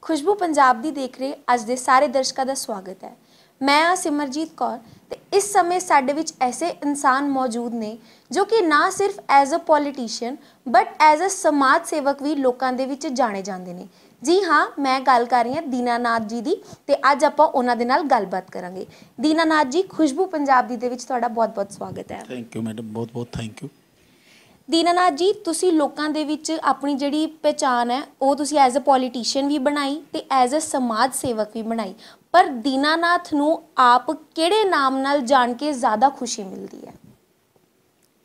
खुशबू पंजाब दी देख रहे अज दे सारे दर्शकों का स्वागत है। मैं हाँ सिमरजीत कौर ते इस समय साडे विच ऐसे इंसान मौजूद ने जो कि ना सिर्फ as a politician but as a समाज सेवक भी लोगों दे विच जाने जाते हैं। जी हाँ, मैं गल कर रही हाँ दीनानाथ जी की ते अज आपां उन्हां दे नाल गलबात करांगे। दीनानाथ जी, खुशबू पंजाब दी दे विच तुहाडा बहुत बहुत स्वागत है। थैंक यू मैडम, बहुत बहुत थैंक यू। दीनानाथ जी, तुसी लोकां दे विच अपनी जिहड़ी पहचान है वो तुसी एज अ पॉलिटिशियन भी बनाई ते एज अ समाज सेवक भी बनाई, पर दीनानाथ नूं आप किहड़े नाम नाल जान के ज़्यादा खुशी मिलती है?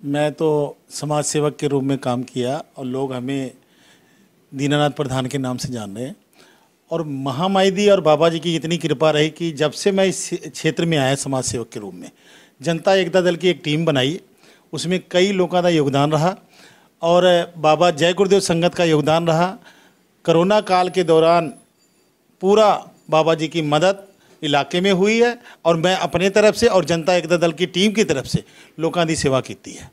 मैं तो समाज सेवक के रूप में काम किया और लोग हमें दीनानाथ प्रधान के नाम से जान रहे हैं। और महामाई दी और बाबा जी की इतनी कृपा रही कि जब से मैं इस क्षेत्र में आया समाज सेवक के रूप में, जनता एकता दल की एक टीम बनाई, उसमें कई लोगों का योगदान रहा और बाबा जय गुरुदेव संगत का योगदान रहा। कोरोना काल के दौरान पूरा बाबा जी की मदद इलाके में हुई है और मैं अपने तरफ से और जनता एकता दल की टीम की तरफ से लोगों की सेवा की है।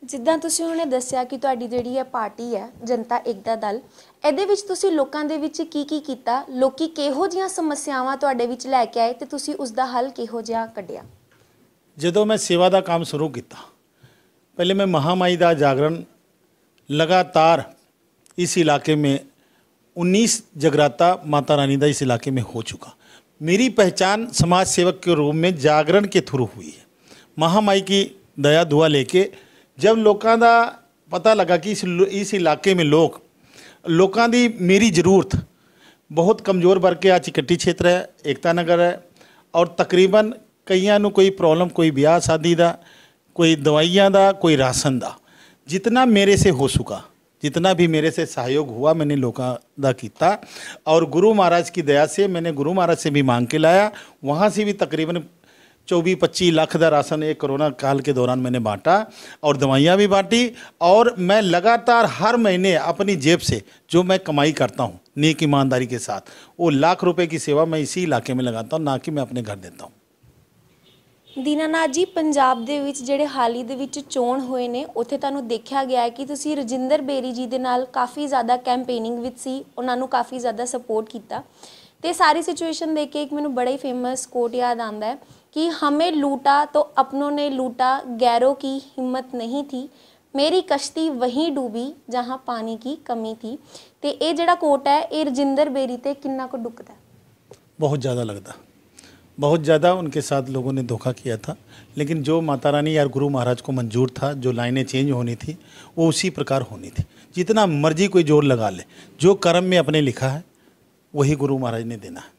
जिद्दां तुसीं हुणे दस्सिया कि तुहाडी जिहड़ी है पार्टी है जनता एकता दल, ਇਹਦੇ ਵਿੱਚ ਤੁਸੀਂ ਲੋਕਾਂ ਦੇ ਵਿੱਚ ਕੀ ਕੀਤਾ, ਲੋਕੀ ਕਿਹੋ ਜਿਹੀਆਂ ਸਮੱਸਿਆਵਾਂ ਤੁਹਾਡੇ ਵਿੱਚ ਲੈ ਕੇ ਆਏ ਤੇ ਤੁਸੀਂ ਉਸ ਦਾ ਹੱਲ ਕਿਹੋ ਜਿਹਾ ਕੱਢਿਆ? ਜਦੋਂ मैं सेवा का काम शुरू किया, पहले मैं महामाई का जागरण लगातार इस इलाके में 19 जगराता माता रानी का इस इलाके में हो चुका। मेरी पहचान समाज सेवक के रूप में जागरण के थ्रू हुई है। महामाई की दया दुआ लेके जब लोगों का पता लगा कि इस इलाके में लोगों की मेरी ज़रूरत बहुत कमज़ोर वर्ग के, चिकट्टी क्षेत्र है, एकता नगर है और तकरीबन कईयां नूं कोई प्रॉब्लम, कोई ब्याह शादी का, कोई दवाइयां का, कोई राशन का, जितना मेरे से हो सका, जितना भी मेरे से सहयोग हुआ मैंने लोगों का किया। और गुरु महाराज की दया से मैंने गुरु महाराज से भी मांग के लाया, वहाँ से भी तकरीबन 24-25 लाख का राशन एक कोरोना काल के दौरान मैंने बांटा और दवाइयाँ भी बांटी। और मैं लगातार हर महीने अपनी जेब से जो मैं कमाई करता हूँ नेक ईमानदारी के साथ, वो लाख रुपए की सेवा मैं इसी इलाके में लगाता हूँ, ना कि मैं अपने घर देता हूँ। दीनानाथ जी, पंजाब दे विच जिहड़े हाल ही दे विच चोण होए ने, उत्थे तुहानूं देखिया गया है कि तुसीं रजिंदर बेरी जी दे नाल काफ़ी ज़्यादा कैंपेनिंग विच सी, उन्हां नूं काफ़ी ज़्यादा सपोर्ट किया। तो सारी सिचुएशन देख के एक मैनूं बड़ा ही फेमस कोट याद आता है कि हमें लूटा तो अपनों ने लूटा, गैरों की हिम्मत नहीं थी, मेरी कश्ती वहीं डूबी जहाँ पानी की कमी थी। तो ये जिहड़ा कोट है ये रजिंदर बेरी ते किन्ना को डुकदा है? बहुत ज़्यादा लगता, बहुत ज़्यादा उनके साथ लोगों ने धोखा किया था, लेकिन जो माता रानी या गुरु महाराज को मंजूर था, जो लाइनें चेंज होनी थी वो उसी प्रकार होनी थी। जितना मर्जी कोई जोर लगा ले, जो कर्म में अपने लिखा है वही गुरु महाराज ने देना है,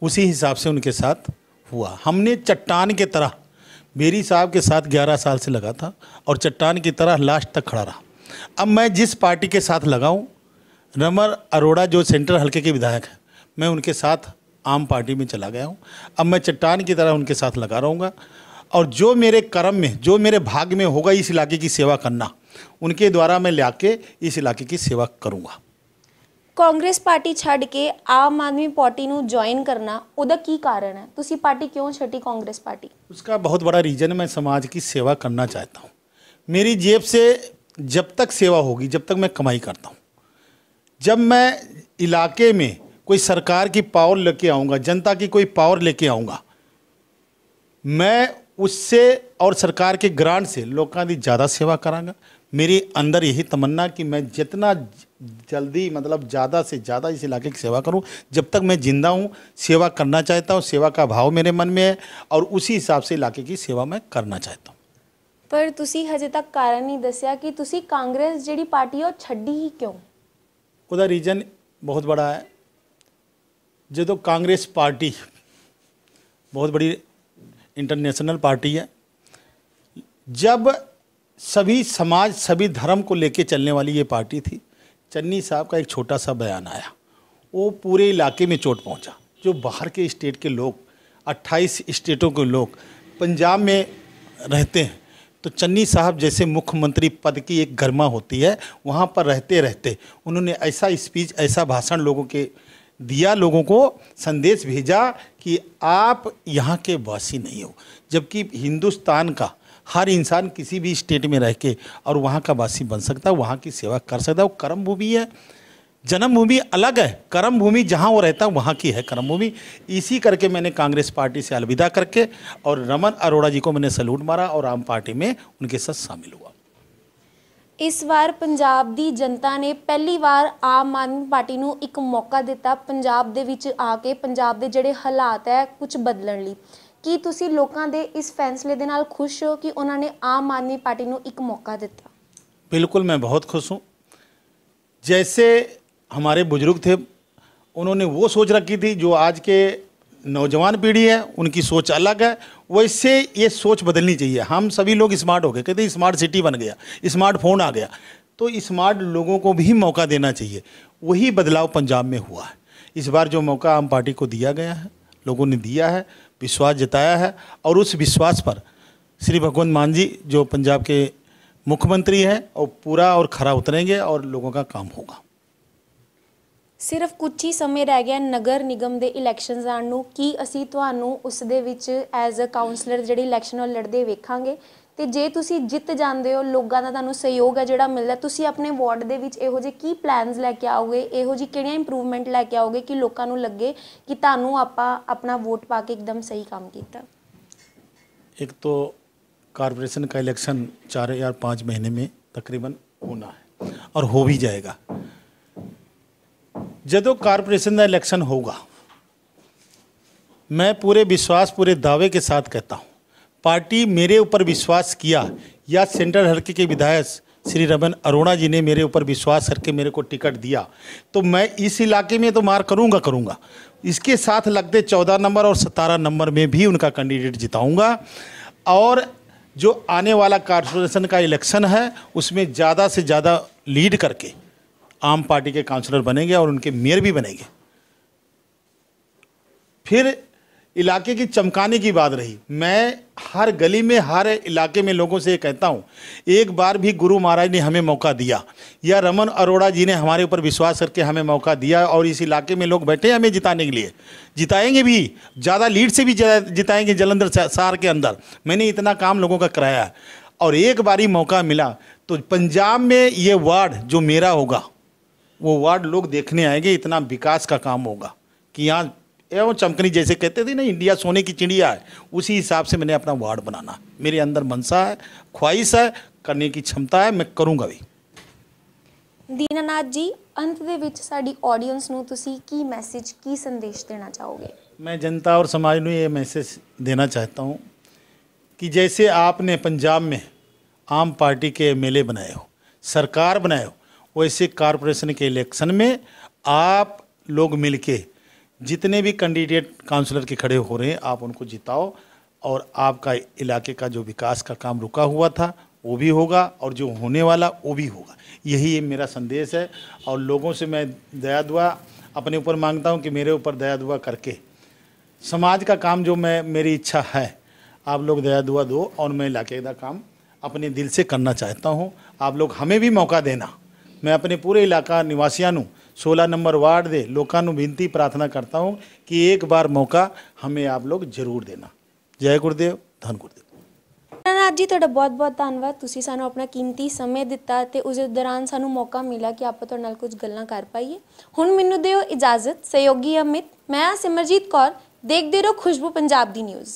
उसी हिसाब से उनके साथ हुआ। हमने चट्टान के तरह, बेरी साहब के साथ 11 साल से लगा था और चट्टान की तरह लास्ट तक खड़ा रहा। अब मैं जिस पार्टी के साथ लगा हूँ, रमन अरोड़ा जो सेंट्रल हल्के के विधायक हैं, मैं उनके साथ आम पार्टी में चला गया हूँ। अब मैं चट्टान की तरह उनके साथ लगा रहूँगा और जो मेरे कर्म में, जो मेरे भाग्य में होगा इस इलाके की सेवा करना, उनके द्वारा मैं लाके इस इलाके की सेवा करूँगा। कांग्रेस पार्टी छड़ के आम आदमी पार्टी नूं ज्वाइन करना उहदा की कारण है? तुसी पार्टी क्यों छड्डी कांग्रेस पार्टी? उसका बहुत बड़ा रीज़न है, मैं समाज की सेवा करना चाहता हूँ। मेरी जेब से जब तक सेवा होगी, जब तक मैं कमाई करता हूँ, जब मैं इलाके में कोई सरकार की पावर लेके आऊँगा, जनता की कोई पावर लेके आऊँगा, मैं उससे और सरकार के ग्रांट से लोगों की ज़्यादा सेवा करांगा। मेरे अंदर यही तमन्ना कि मैं जितना जल्दी, मतलब ज़्यादा से ज़्यादा इस इलाके की सेवा करूं। जब तक मैं जिंदा हूं सेवा करना चाहता हूं, सेवा का भाव मेरे मन में है और उसी हिसाब से इलाके की सेवा मैं करना चाहता हूं। पर तुसी हजे तक कारण नहीं दस्या कि तुसी कांग्रेस जिहड़ी पार्टी है वो छड्डी ही क्यों? उसका रीजन बहुत बड़ा है। जो कांग्रेस पार्टी बहुत बड़ी इंटरनेशनल पार्टी है, जब सभी समाज, सभी धर्म को लेके चलने वाली ये पार्टी थी, चन्नी साहब का एक छोटा सा बयान आया, वो पूरे इलाके में चोट पहुंचा। जो बाहर के स्टेट के लोग, 28 स्टेटों के लोग पंजाब में रहते हैं, तो चन्नी साहब जैसे मुख्यमंत्री पद की एक गरिमा होती है, वहाँ पर रहते रहते उन्होंने ऐसा स्पीच, ऐसा भाषण लोगों के दिया, लोगों को संदेश भेजा कि आप यहाँ के वासी नहीं हो, जबकि हिंदुस्तान का हर इंसान किसी भी स्टेट में रह के और वहाँ का वासी बन सकता है, वहाँ की सेवा कर सकता है, वो कर्म भूमि है। जन्मभूमि अलग है, कर्म भूमि जहाँ वो रहता है वहाँ की है कर्म भूमि। इसी करके मैंने कांग्रेस पार्टी से अलविदा करके और रमन अरोड़ा जी को मैंने सैल्यूट मारा और आम पार्टी में उनके साथ शामिल हुआ। इस वार पंजाब दी जनता ने पहली वार आम आदमी पार्टी ਨੂੰ ਇੱਕ ਮੌਕਾ ਦਿੱਤਾ ਪੰਜਾਬ ਦੇ ਵਿੱਚ ਆ ਕੇ ਪੰਜਾਬ ਦੇ ਜਿਹੜੇ ਹਾਲਾਤ ਹੈ ਕੁਝ ਬਦਲਣ ਲਈ। ਕੀ ਤੁਸੀਂ ਲੋਕਾਂ ਦੇ ਇਸ ਫੈਸਲੇ ਦੇ ਨਾਲ ਖੁਸ਼ ਹੋ ਕਿ ਉਹਨਾਂ ਨੇ ਆਮ ਆਦਮੀ ਪਾर्टी ਨੂੰ ਇੱਕ मौका ਦਿੱਤਾ? बिल्कुल, मैं बहुत खुश हूँ। जैसे हमारे बुजुर्ग थे, उन्होंने वो सोच रखी थी, जो आज के नौजवान पीढ़ी है उनकी सोच अलग है, वैसे ये सोच बदलनी चाहिए। हम सभी लोग स्मार्ट हो गए, कहते हैं स्मार्ट सिटी बन गया, स्मार्टफोन आ गया, तो स्मार्ट लोगों को भी मौका देना चाहिए। वही बदलाव पंजाब में हुआ है। इस बार जो मौका आम पार्टी को दिया गया है, लोगों ने दिया है, विश्वास जताया है, और उस विश्वास पर श्री भगवंत मान जी जो पंजाब के मुख्यमंत्री हैं और पूरा और खरा उतरेंगे और लोगों का काम होगा। ਸਿਰਫ ਕੁਝ ਹੀ ਸਮੇਂ ਰਹਿ ਗਿਆ ਨਗਰ ਨਿਗਮ ਦੇ ਇਲੈਕਸ਼ਨਸ ਆਉਣ ਨੂੰ। ਕੀ ਅਸੀਂ ਤੁਹਾਨੂੰ ਉਸ ਦੇ ਵਿੱਚ ਐਜ਼ ਅ ਕਾਉਂਸਲਰ ਜਿਹੜੀ ਇਲੈਕਸ਼ਨ ਉਹ ਲੜਦੇ ਵੇਖਾਂਗੇ? ਤੇ ਜੇ ਤੁਸੀਂ ਜਿੱਤ ਜਾਂਦੇ ਹੋ, ਲੋਕਾਂ ਦਾ ਤੁਹਾਨੂੰ ਸਹਿਯੋਗ ਹੈ ਜਿਹੜਾ ਮਿਲਦਾ, ਤੁਸੀਂ ਆਪਣੇ ਵਾਰਡ ਦੇ ਵਿੱਚ ਇਹੋ ਜਿਹੇ ਕੀ ਪਲਾਨਸ ਲੈ ਕੇ ਆਓਗੇ, ਇਹੋ ਜਿਹੀ ਕਿਹੜੀਆਂ ਇੰਪਰੂਵਮੈਂਟ ਲੈ ਕੇ ਆਓਗੇ ਕਿ ਲੋਕਾਂ ਨੂੰ ਲੱਗੇ ਕਿ ਤੁਹਾਨੂੰ ਆਪਾਂ ਆਪਣਾ ਵੋਟ ਪਾ ਕੇ ਇੱਕਦਮ ਸਹੀ ਕੰਮ ਕੀਤਾ? एक तो कॉरपोरेशन का इलेक्शन 4 या 5 महीने में तकरीबन होना है और हो भी जाएगा। जदों कॉरपोरेशन का इलेक्शन होगा, मैं पूरे विश्वास पूरे दावे के साथ कहता हूँ, पार्टी मेरे ऊपर विश्वास किया या सेंट्रल हल्के के विधायक श्री रमन अरोड़ा जी ने मेरे ऊपर विश्वास करके मेरे को टिकट दिया, तो मैं इस इलाके में तो मार करूँगा। इसके साथ लगते 14 नंबर और 17 नंबर में भी उनका कैंडिडेट जिताऊंगा। और जो आने वाला कॉरपोरेशन का इलेक्शन है उसमें ज़्यादा से ज़्यादा लीड करके आम पार्टी के काउंसलर बनेंगे और उनके मेयर भी बनेंगे। फिर इलाके की चमकाने की बात रही, मैं हर गली में हर इलाके में लोगों से कहता हूँ, एक बार भी गुरु महाराज ने हमें मौका दिया या रमन अरोड़ा जी ने हमारे ऊपर विश्वास करके हमें मौका दिया और इस इलाके में लोग बैठे हैं हमें जिताने के लिए, जिताएंगे भी, ज़्यादा लीड से भी जिताएंगे। जलंधर शहर के अंदर मैंने इतना काम लोगों का कराया है और एक बारी मौका मिला तो पंजाब में ये वार्ड जो मेरा होगा वो वार्ड लोग देखने आएंगे। इतना विकास का काम होगा कि यहाँ एवं चमकनी, जैसे कहते थे ना इंडिया सोने की चिड़िया है, उसी हिसाब से मैंने अपना वार्ड बनाना, मेरे अंदर मनसा है, ख्वाहिश है, करने की क्षमता है, मैं करूँगा भी। दीनानाथ जी, अंत ਦੇ ਵਿੱਚ ਸਾਡੀ ਆਡੀਅנס ਨੂੰ ਤੁਸੀਂ ਕੀ ਮੈਸੇਜ ਕੀ ਸੰਦੇਸ਼ ਦੇਣਾ ਚਾਹੋਗੇ? मैं जनता और समाज को ये मैसेज देना चाहता हूँ कि जैसे आपने पंजाब में आम पार्टी के एमएलए बनाए हो, सरकार बनाए हो, वैसे कॉरपोरेशन के इलेक्शन में आप लोग मिलके जितने भी कैंडिडेट काउंसलर के खड़े हो रहे हैं आप उनको जिताओ और आपका इलाके का जो विकास का काम रुका हुआ था वो भी होगा और जो होने वाला वो भी होगा। यही मेरा संदेश है और लोगों से मैं दया दुआ अपने ऊपर मांगता हूँ कि मेरे ऊपर दया दुआ करके समाज का काम जो मेरी इच्छा है आप लोग दया दुआ दो और मैं इलाके का काम अपने दिल से करना चाहता हूँ। आप लोग हमें भी मौका देना। मैं अपने पूरे इलाका निवासियों 16 नंबर वार्ड दे लोगों को विनती प्रार्थना करता हूँ कि एक बार मौका हमें आप लोग जरूर देना। जय गुरुदेव, धन गुरुदेव। दीनानाथ जी, ਤੁਹਾਡਾ ਬਹੁਤ-ਬਹੁਤ ਧੰਨਵਾਦ। ਤੁਸੀਂ ਸਾਨੂੰ ਆਪਣਾ ਕੀਮਤੀ ਸਮੇਂ ਦਿੱਤਾ ਤੇ ਉਸ ਦੌਰਾਨ ਸਾਨੂੰ ਮੌਕਾ ਮਿਲਿਆ ਕਿ ਆਪਾਂ ਤੁਹਾਡੇ ਨਾਲ ਕੁਝ ਗੱਲਾਂ ਕਰ ਪਾਈਏ। ਹੁਣ ਮੈਨੂੰ ਦਿਓ ਇਜਾਜ਼ਤ। ਸਹਿਯੋਗੀ ਅਮਿਤ, ਮੈਂ ਸਿਮਰਜੀਤ ਕੌਰ। ਦੇਖਦੇ ਰਹੋ ਖੁਸ਼ਬੂ ਪੰਜਾਬ ਦੀ ਨਿਊਜ਼।